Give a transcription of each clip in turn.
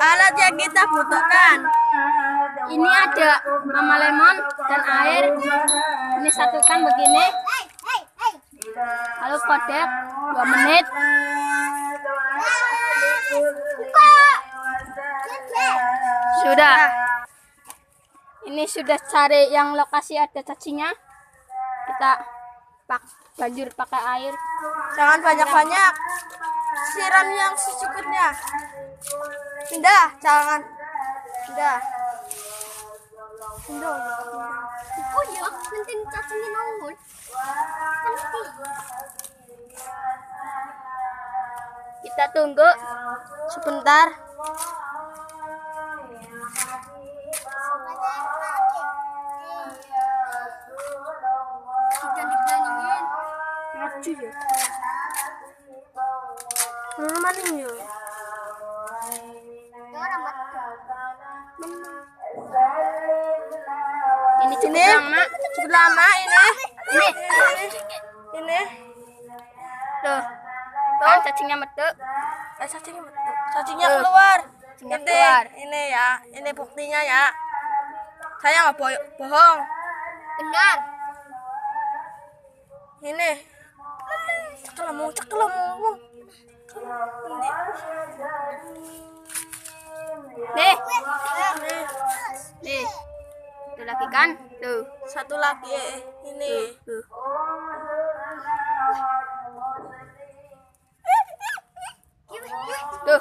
Alat yang kita butuhkan. Ini ada mama lemon dan air. Ini satukan begini. Lalu kodek 2 menit. Sudah. Ini sudah cari yang lokasi ada cacingnya. Kita banjur pakai air. Jangan banyak-banyak. Siram yang secukupnya. Pindah, jangan. Pindah. Pindah. Oh ya, nanti cacingnya nongol. Kita tunggu Sebentar. Jangan diberaniin. Maju ya. Mana ya? Ini cukup lama. Cukup lama ini. Ini. Tuh. Kan cacingnya metu. Cacingnya keluar. Cacingnya keluar. Ini ya. Ini buktinya ya. Saya nggak bohong. Benar. Ini. Cekelemu. Nih. Nih. Tuh lagi kan? Tuh. Satu lagi ini. Tuh. Tuh.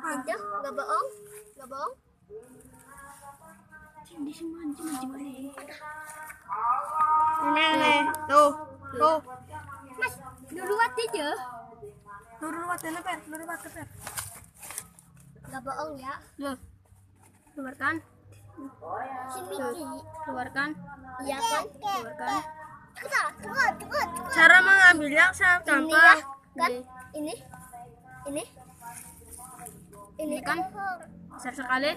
Mantap, nggak bohong. Ini. Tuh. Mas, dulu aja. Per. Nggak bohong ya. Loh. Keluarkan. Keluarkan. Iya kan? Keluarkan. Cara mengambilnya sangat gampang. Kan? Ini kan besar sekali.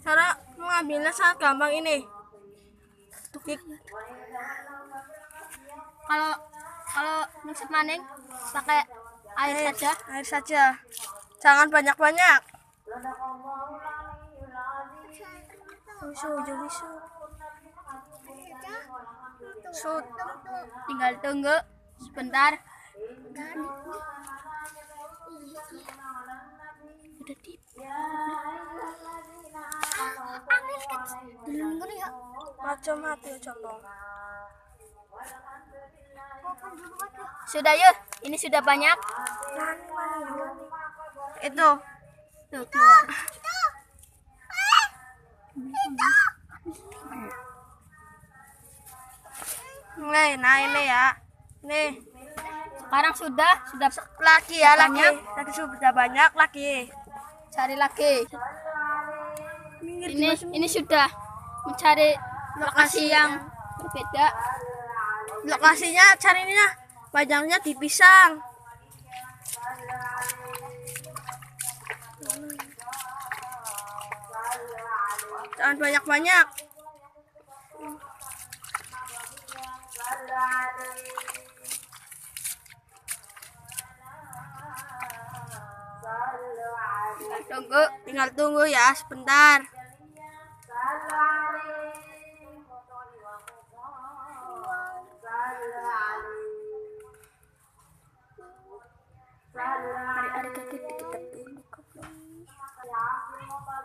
Cara mengambilnya sangat gampang ini. Kalau masak maning pakai air saja. Air saja. Jangan banyak-banyak. Shoot. Tinggal tunggu sebentar. Udah di. Macam mati coba. Sudah yuk, ini sudah banyak. Itu. Tuh keluar. Nah ini ya. Nih. Sekarang sudah Lagi ya, banyak. lagi sudah banyak lagi. Cari lagi. Ini sudah mencari lokasi yang berbeda. Lokasinya carinya banyaknya di pisang. Jangan banyak-banyak. Tinggal tunggu ya sebentar.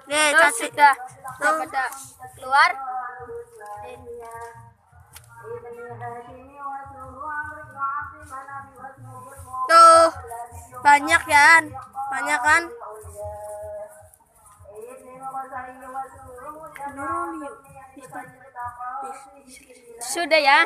Nih, Sudah pada keluar. Tuh, banyak kan? Sudah ya.